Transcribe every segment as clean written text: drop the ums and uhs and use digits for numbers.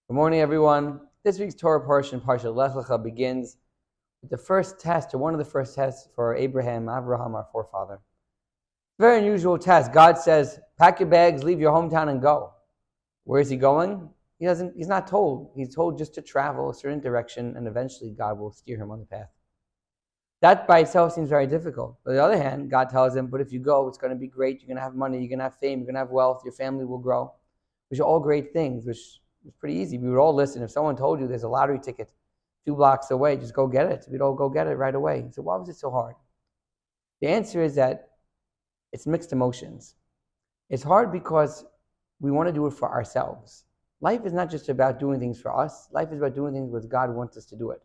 Good morning, everyone. This week's Torah portion, Parsha Lech Lecha, begins with the first test, or one of the first tests for Abraham, our forefather. Very unusual test. God says, pack your bags, leave your hometown, and go. Where is he going? He's not told. He's told just to travel a certain direction, and eventually God will steer him on the path. That by itself seems very difficult. But on the other hand, God tells him, but if you go, it's going to be great. You're going to have money, you're going to have fame, you're going to have wealth, your family will grow, which are all great things, which is pretty easy. We would all listen. If someone told you there's a lottery ticket 2 blocks away, just go get it. We'd all go get it right away. So why was it so hard? The answer is that it's mixed emotions. It's hard because we want to do it for ourselves. Life is not just about doing things for us. Life is about doing things because God wants us to do it.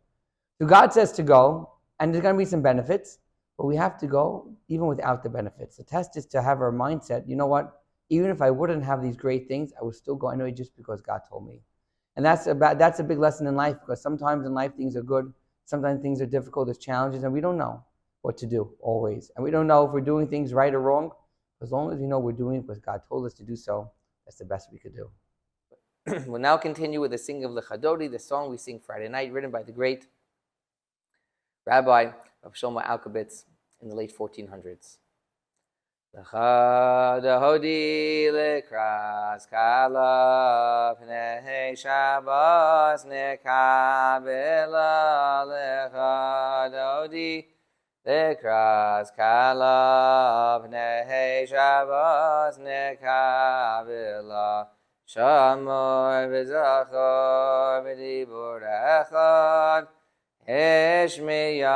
So God says to go, and there's going to be some benefits, but we have to go even without the benefits. The test is to have our mindset, you know what? Even if I wouldn't have these great things, I would still go anyway just because God told me. And that's a big lesson in life, because sometimes in life things are good, sometimes things are difficult, there's challenges, and we don't know what to do always. And we don't know if we're doing things right or wrong. As long as we know we're doing it because God told us to do so, that's the best we could do. We'll now continue with the singing of Lechadodi, the song we sing Friday night, written by the great Rabbi of Shlomo Alkabitz in the late 1400s. Lechadodi lekras kala pnei Shabbos nekabela lechadodi lekras kala pnei Shabbos nekabela shamor v'zachor v'dibur echad Ishmiyanu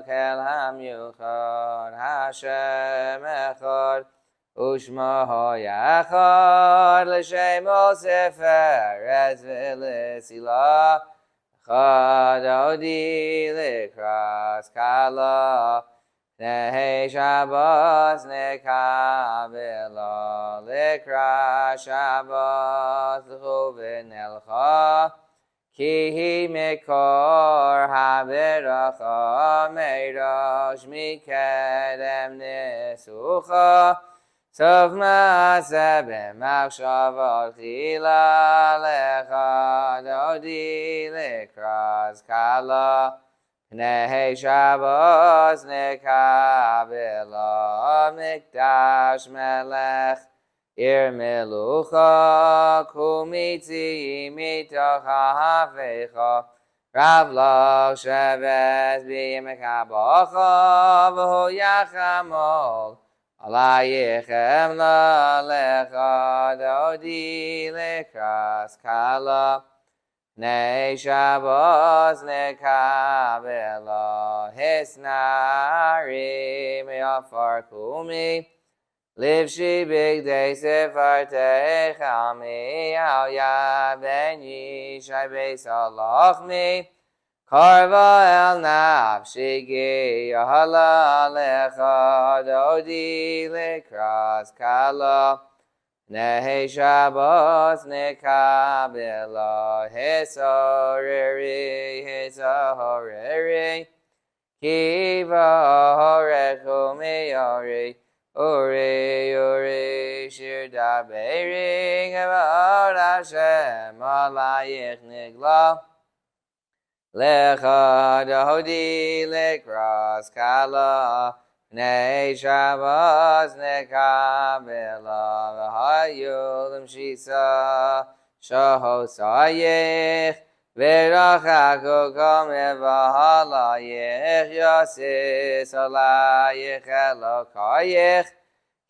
kel hamyuchad Hashem echad Ushma hoyachad L'shem ol sefer Ez v'lisila Chad odi likras kala Nehi Shabbos nekavela Likras Shabbos l'chuvin elcha Ki mekor haberacha meirosh mikedem nesucha Sov ma'aseh b'machshavot chila lecha dodi lekras kala Pnei Shabbos nekavela mikdash melech Ir melucha kumitzi mitoch ha'afecha Rav lach shevet b'yimekabacha V'hu yachamol alayichem lalecha Dodi lekras kala Pnei Shabbos nekavela Hisnari me'afar kumi Livshi big day sefartei chalmi al yad ben yishai beis halachmi Karva el nafshi gi yahala lecha dodi lekras kala Nehi Shabbos nekabela Hisahoreri Kiva horechu miyori Ori, shir daberi, Gevod Hashem, alayich nigla. Lecha dodi lekras kala, Pnei Shabbos nekabela, V'hayulim shisa, shahosayich, V'rachaku kameh v'halayich, Yosis alayich elokayich,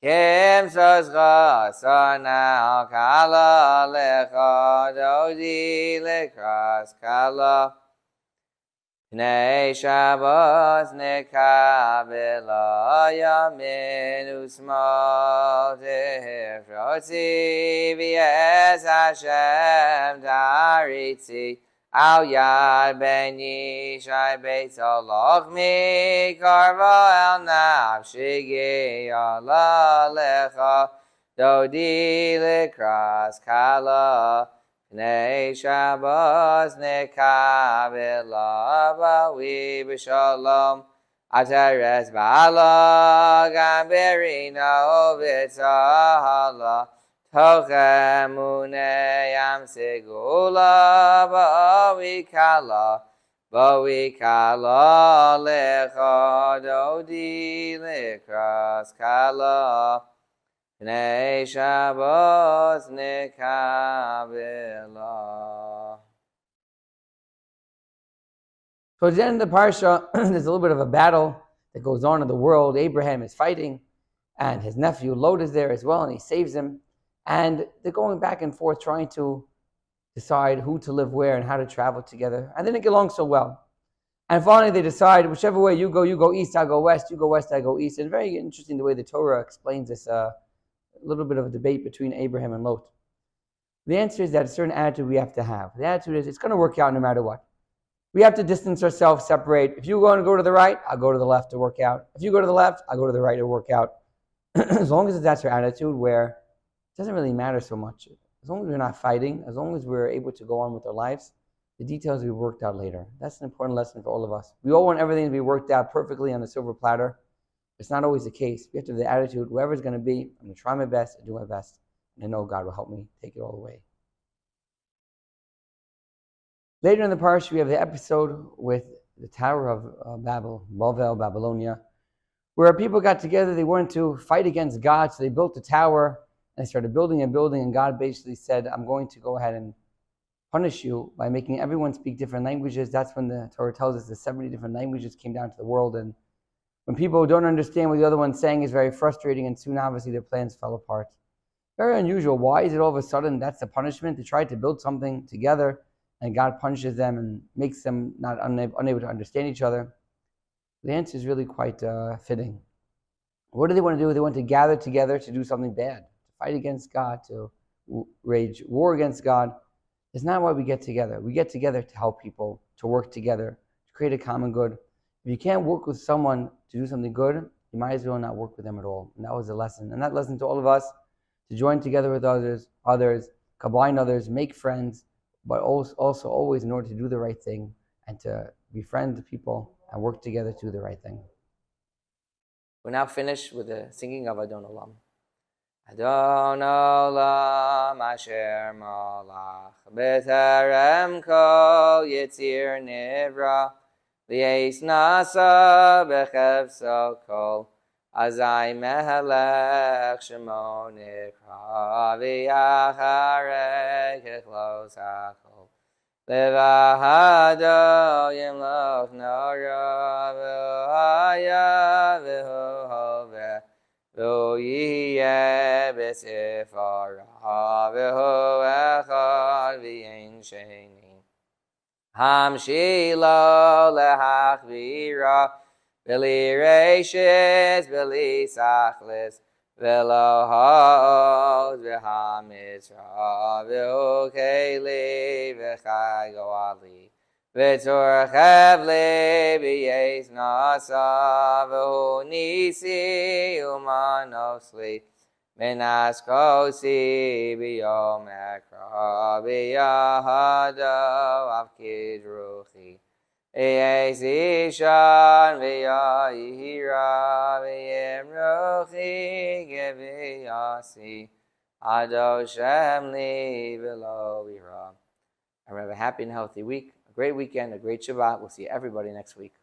Kim sozcha sana kala lecha dodi lekras kala Pnei Shabbos nekabela yamin usmal tehefrotzi v'yes Hashem daritzi Al yad ben yishai beis halachmi Karva el nafshi gi ala lecha Dodi lekras kala Pnei Shabbos nekavela Bawi b'shalom Atares ba'ala Gam berina ovitza hala Tochemune Yam Segula Ba'wikala Lecha Dodi Lekras Kala Pnei Shabbos Nekabela. Towards the end of the parsha, there's a little bit of a battle that goes on in the world. Abraham is fighting, and his nephew Lot is there as well, and he saves him. And they're going back and forth trying to decide who to live where and how to travel together. And they didn't get along so well. And finally they decide, whichever way you go east, I'll go west, you go west, I go east. And very interesting the way the Torah explains this, a little bit of a debate between Abraham and Lot. The answer is that a certain attitude we have to have. The attitude is it's going to work out no matter what. We have to distance ourselves, separate. If you want to go to the right, I'll go to the left to work out. If you go to the left, I'll go to the right to work out. As long as that's our attitude, where it doesn't really matter so much. As long as we're not fighting, as long as we're able to go on with our lives, the details will be worked out later. That's an important lesson for all of us. We all want everything to be worked out perfectly on a silver platter. It's not always the case. We have to have the attitude, whoever it's going to be, I'm going to try my best and do my best. And I know God will help me take it all away. Later in the parsha, we have the episode with the Tower of Babel, Babylonia, where people got together. They wanted to fight against God, so they built a tower, and they started building and building, and God basically said, I'm going to go ahead and punish you by making everyone speak different languages. That's when the Torah tells us the 70 different languages came down to the world, and when people don't understand what the other one's saying, it's very frustrating, and soon obviously their plans fell apart. Very unusual. Why is it all of a sudden that's the punishment? They tried to build something together, and God punishes them and makes them not unable to understand each other. The answer is really quite fitting. What do they want to do? They want to gather together to do something bad, to fight against God, to wage war against God. It's not why we get together. We get together to help people, to work together, to create a common good. If you can't work with someone to do something good, you might as well not work with them at all. And that was a lesson. And that lesson to all of us, to join together with others, combine others, make friends, but also always in order to do the right thing and to befriend people and work together to do the right thing. We're now finished with the singing of Adon Olam. Adon Olam Asher Malach B'Terem Kol Yitzir Nivra Li'es Nasa B'Chevso Kol Azai Mehelech Shemo Nikra V'Yacharei Kechlos HaKol Levahado Yimloch Nora V'Haya V'Hoveh V'Yiyeh B'Sifara V'Hu Echad V'Yein Sheni Hamshilo Lehachvira V'li Reishis V'li Sachlis V'lo Hod V'hamizra V'hu Keli V'chai Goali V'tzor Chevli V'yes Nasa V'hu Nisi Umanosli Minas Kosi B'yom Ekra B'yahado Avkid Ruchi V'yesishan v'yahira v'yemrochi gev'yasi Ado Shem li v'lo v'ira. And have a happy and healthy week, a great weekend, a great Shabbat. We'll see everybody next week.